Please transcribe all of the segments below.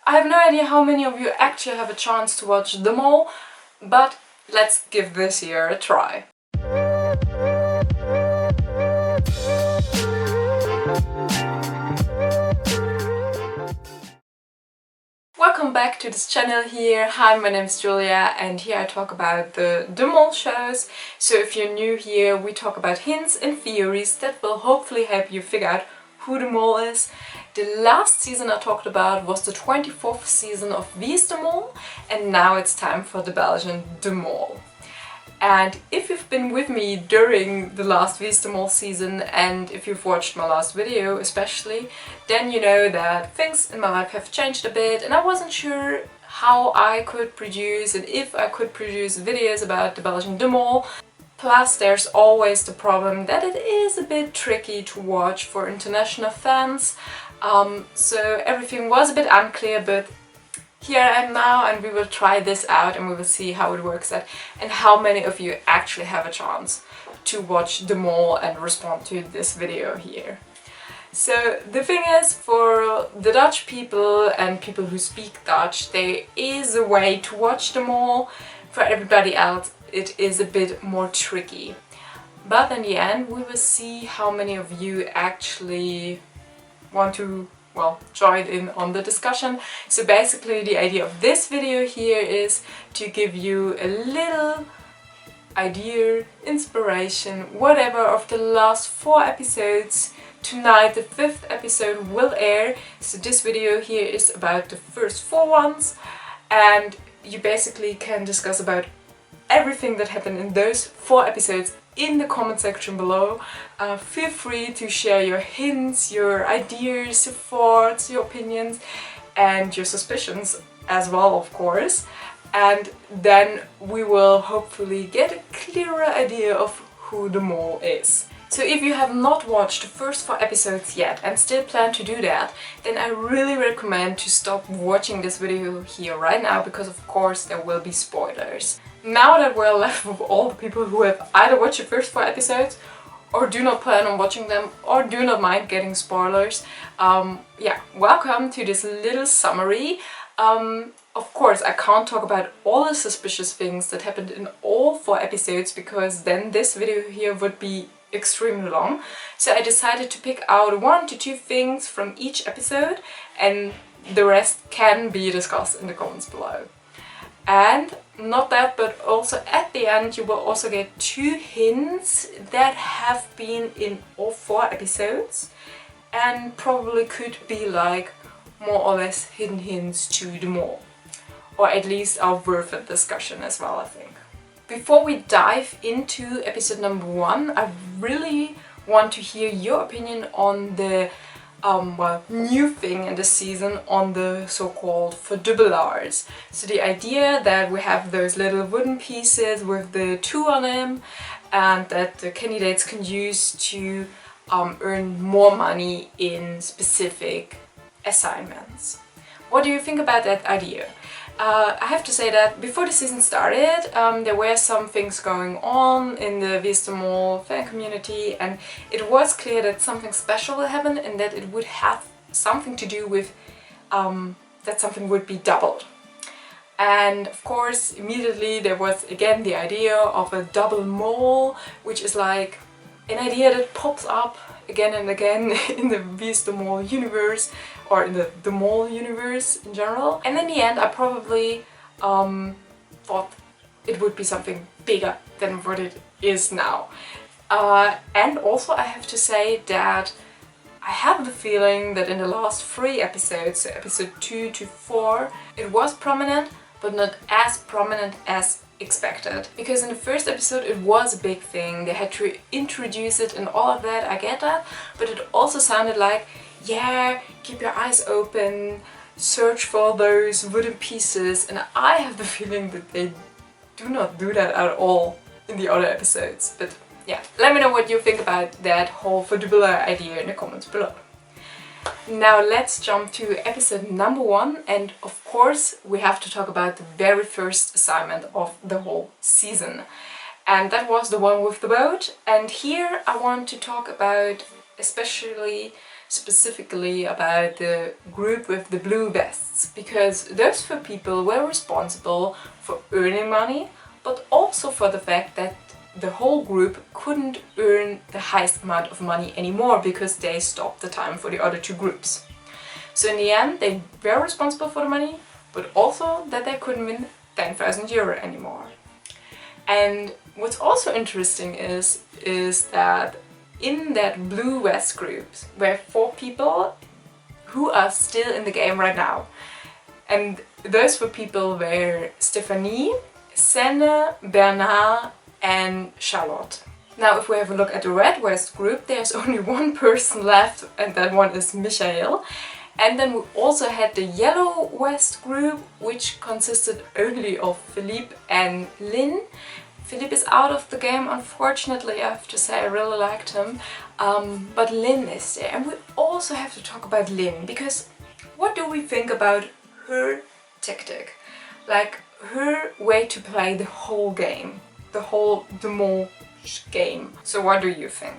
I have no idea how many of you actually have a chance to watch them all, but let's give this year a try. Welcome back to this channel here. Hi, my name is Julia and here I talk about the Mall shows. So if you're new here, we talk about hints and theories that will hopefully help you figure out who the Mall is. The last season I talked about was the 24th season of Wie is de Mol, and now it's time for the Belgian De Mol. And if you've been with me during the last Wie is de Mol season, and if you've watched my last video especially, then you know that things in my life have changed a bit and I wasn't sure how I could produce and if I could produce videos about the Belgian De Mol. Plus there's always the problem that it is a bit tricky to watch for international fans, so everything was a bit unclear, but here I am now and we will try this out and we will see how it works out and how many of you actually have a chance to watch De Mol and respond to this video here. So the thing is, for the Dutch people and people who speak Dutch, there is a way to watch De Mol. For everybody else it is a bit more tricky. But in the end we will see how many of you actually want to join in on the discussion. So basically the idea of this video here is to give you a little idea, inspiration, whatever of the last 4 episodes. Tonight the 5th episode will air, so this video here is about the first 4 ones, and you basically can discuss about everything that happened in those 4 episodes in the comment section below. Feel free to share your hints, your ideas, your thoughts, your opinions and your suspicions as well, of course. And then we will hopefully get a clearer idea of who the Mol is. So if you have not watched the first 4 episodes yet and still plan to do that, then I really recommend to stop watching this video here right now, because of course there will be spoilers. Now that we're left with all the people who have either watched the first 4 episodes or do not plan on watching them or do not mind getting spoilers, yeah, welcome to this little summary. Of course I can't talk about all the suspicious things that happened in all 4 episodes, because then this video here would be extremely long. So I decided to pick out 1 to 2 things from each episode and the rest can be discussed in the comments below. And not that, but also at the end you will also get 2 hints that have been in all 4 episodes and probably could be like more or less hidden hints to the Mol, or at least are worth a discussion as well, I think. Before we dive into episode number 1, I really want to hear your opinion on the new thing in this season, on the so-called verdubbelaars. So the idea that we have those little wooden pieces with the 2 on them and that the candidates can use to earn more money in specific assignments. What do you think about that idea? I have to say that before the season started, there were some things going on in the Wie is de Mol fan community, and it was clear that something special will happen and that it would have something to do with that something would be doubled. And of course immediately there was again the idea of a double mole, which is like an idea that pops up again and again in the Wie is de Mol universe, or in the De Mol universe in general. And in the end I probably thought it would be something bigger than what it is now. And also I have to say that I have the feeling that in the last 3 episodes, so episode 2 to 4, it was prominent, but not as prominent as expected. Because in the first episode it was a big thing, they had to introduce it and all of that, I get that, but it also sounded like, yeah, keep your eyes open, search for those wooden pieces, and I have the feeling that they do not do that at all in the other episodes. But yeah, let me know what you think about that whole verdubbelaar idea in the comments below. Now let's jump to episode number 1, and of course we have to talk about the very first assignment of the whole season. And that was the one with the boat, and here I want to talk about especially specifically about the group with the blue vests, because those four people were responsible for earning money, but also for the fact that the whole group couldn't earn the highest amount of money anymore because they stopped the time for the other two groups. So in the end, they were responsible for the money, but also that they couldn't win 10,000 euro anymore. And what's also interesting is that in that blue vest group were four people who are still in the game right now. And those four people were Stephanie, Senne, Bernard and Charlotte. Now if we have a look at the red vest group, there's only one person left, and that one is Michael. And then we also had the yellow vest group, which consisted only of Philippe and Lynn. Philippe is out of the game, unfortunately. I have to say, I really liked him. But Lynn is there. And we also have to talk about Lynn, because what do we think about her tactic? Like, her way to play the whole game. The whole Demol game. So what do you think?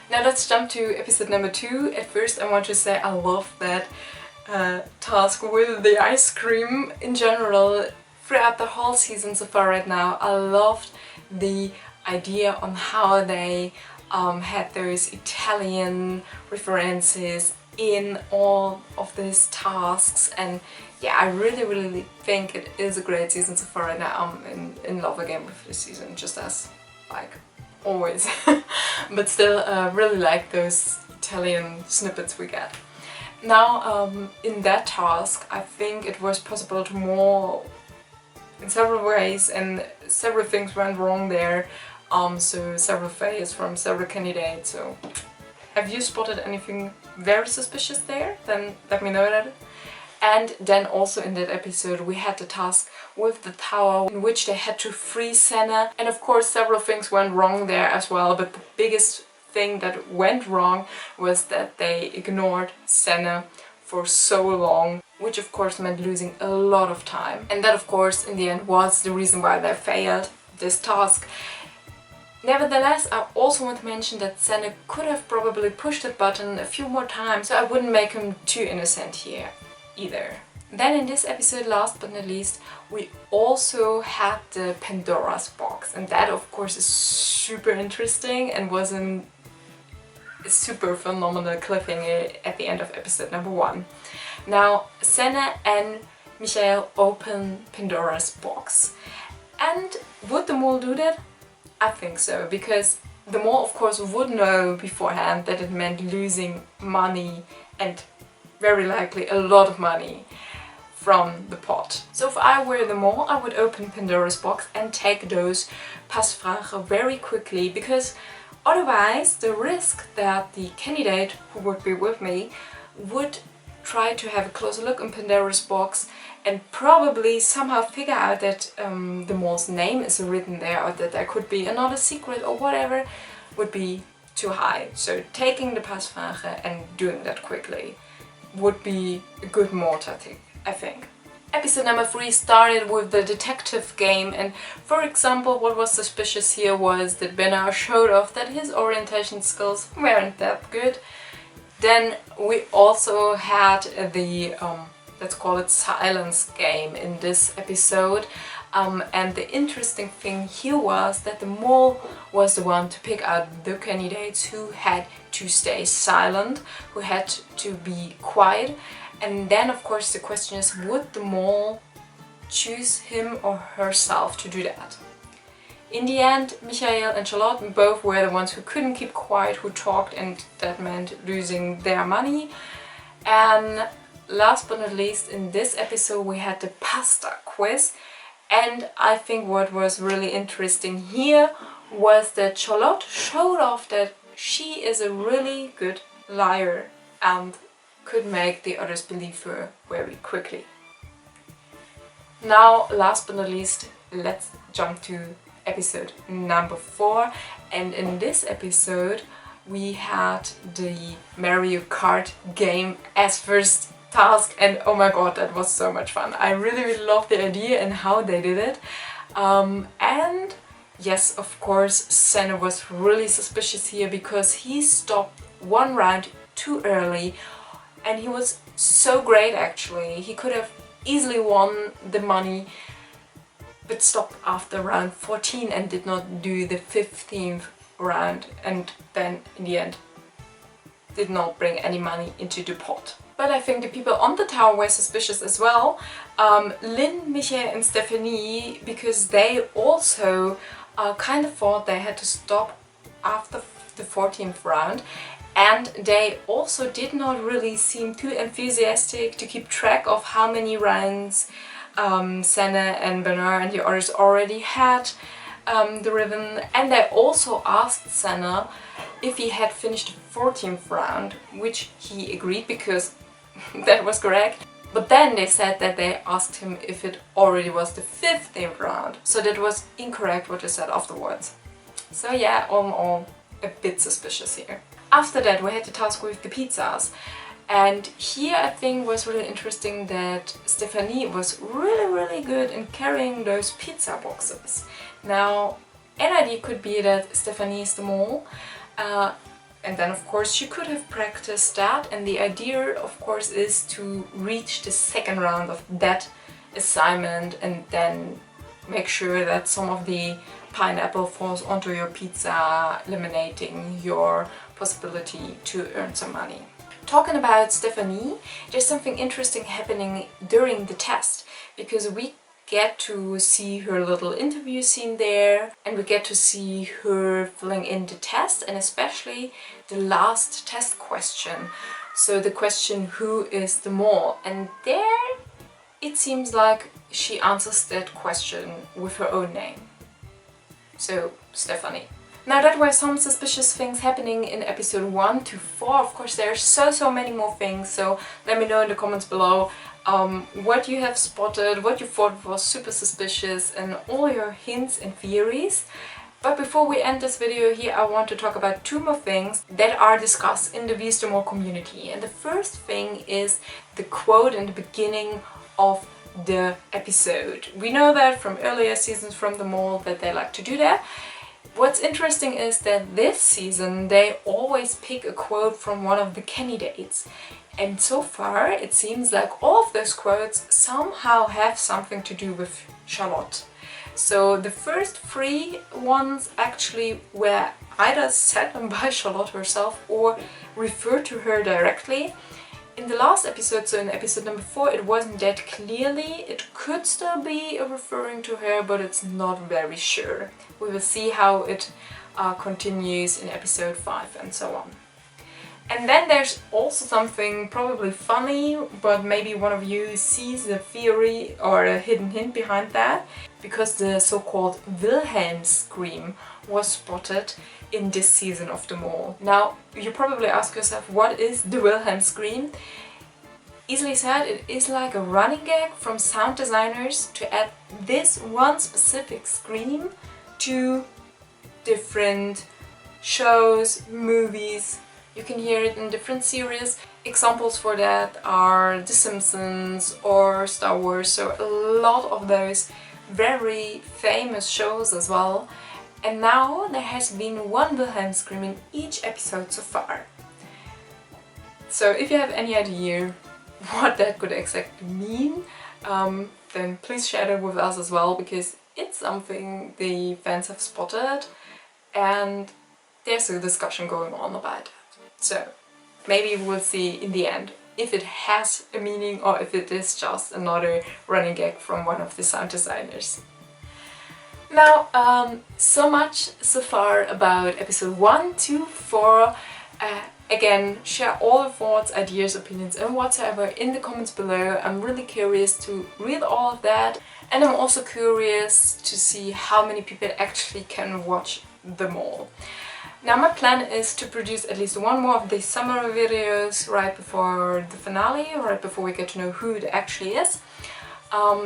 Now let's jump to episode number 2. At first I want to say I love that task with the ice cream in general. Throughout the whole season so far right now, I loved the idea on how they had those Italian references in all of these tasks, and yeah, I really think it is a great season so far right now. I'm in love again with this season, just as like always. But still really like those Italian snippets we get. Now in that task I think it was possible to more in several ways, and several things went wrong there. So several fails from several candidates. So have you spotted anything very suspicious there? Then let me know that. And then also in that episode we had the task with the tower in which they had to free Senne. And of course several things went wrong there as well, but the biggest thing that went wrong was that they ignored Senne for so long, which of course meant losing a lot of time. And that of course in the end was the reason why they failed this task. Nevertheless, I also want to mention that Senne could have probably pushed that button a few more times, so I wouldn't make him too innocent here either. Then in this episode, last but not least, we also had the Pandora's box, and that of course is super interesting and was a super phenomenal cliffhanger at the end of episode number 1. Now, Senne and Michael open Pandora's box. And would the mole do that? I think so, because the mole of course would know beforehand that it meant losing money, and very likely a lot of money from the pot. So if I were the mole, I would open Pandora's box and take those Passfragen very quickly, because otherwise the risk that the candidate who would be with me would try to have a closer look in Pandora's box and probably somehow figure out that the mole's name is written there, or that there could be another secret or whatever, would be too high. So taking the Passfragen and doing that quickly would be a good mole tactic, I think. Episode number 3 started with the detective game, and for example what was suspicious here was that Bernard showed off that his orientation skills weren't that good. Then we also had the let's call it silence game in this episode, and the interesting thing here was that the mole was the one to pick out the candidates who had to stay silent, who had to be quiet. And then of course the question is, would the mole choose him or herself to do that? In the end, Michael and Charlotte both were the ones who couldn't keep quiet, who talked, and that meant losing their money. And last but not least, in this episode we had the pasta quiz, and I think what was really interesting here was that Charlotte showed off that she is a really good liar and could make the others believe her very quickly. Now, last but not least, let's jump to episode number 4, and in this episode we had the Mario Kart game as first task, and oh my god, that was so much fun. I really loved the idea and how they did it. And yes, of course, Senne was really suspicious here because he stopped one round too early, and he was so great actually. He could have easily won the money, but stopped after round 14 and did not do the 15th round, and then in the end did not bring any money into the pot. But I think the people on the tower were suspicious as well. Lynn, Michael and Stephanie, because they also kind of thought they had to stop after the 14th round, and they also did not really seem too enthusiastic to keep track of how many rounds Senna and Bernard and the others already had the ribbon. And they also asked Senna if he had finished the 14th round, which he agreed because that was correct. But then they said that they asked him if it already was the 15th round, so that was incorrect what they said afterwards. So yeah, all in all, a bit suspicious here. After that we had the task with the pizzas, and here I think was really interesting that Stephanie was really good in carrying those pizza boxes. Now, an idea could be that Stephanie is the mole, and then of course she could have practiced that, and the idea of course is to reach the second round of that assignment and then make sure that some of the pineapple falls onto your pizza, eliminating your possibility to earn some money. Talking about Stephanie, there's something interesting happening during the test, because we get to see her little interview scene there, and we get to see her filling in the test, and especially the last test question. So the question, who is the mole? And there it seems like she answers that question with her own name. So, Stephanie. Now that were some suspicious things happening in episode 1 to 4. Of course there are so many more things, so let me know in the comments below what you have spotted, what you thought was super suspicious, and all your hints and theories. But before we end this video here, I want to talk about 2 more things that are discussed in the Wie de Mol community. And the first thing is the quote in the beginning of the episode. We know that from earlier seasons from the Mole that they like to do that. What's interesting is that this season they always pick a quote from one of the candidates, and so far it seems like all of those quotes somehow have something to do with Charlotte. So the first 3 ones actually were either said by Charlotte herself or referred to her directly. In the last episode, so in episode number 4, it wasn't that clearly. It could still be referring to her, but it's not very sure. We will see how it continues in episode 5 and so on. And then there's also something probably funny, but maybe one of you sees a theory or a hidden hint behind that, because the so-called Wilhelm scream was spotted in this season of The Mole. Now, you probably ask yourself, what is the Wilhelm scream? Easily said, it is like a running gag from sound designers to add this one specific scream to different shows, movies. You can hear it in different series. Examples for that are The Simpsons or Star Wars, so a lot of those very famous shows as well. And now there has been one Wilhelm scream in each episode so far. So if you have any idea what that could exactly mean, then please share it with us as well, because it's something the fans have spotted and there's a discussion going on about that. So maybe we'll see in the end if it has a meaning or if it is just another running gag from one of the sound designers. Now, so much so far about episode 1, 2, 4. Again, share all your thoughts, ideas, opinions and whatsoever in the comments below. I'm really curious to read all of that, and I'm also curious to see how many people actually can watch The Mole. Now my plan is to produce at least one more of these summer videos right before the finale, right before we get to know who it actually is.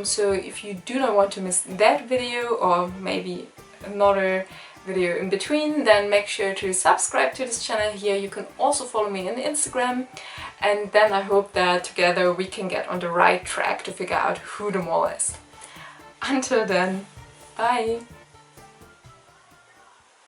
So if you do not want to miss that video, or maybe another video in between, then make sure to subscribe to this channel here. You can also follow me on Instagram, and then I hope that together we can get on the right track to figure out who the mole is. Until then, bye!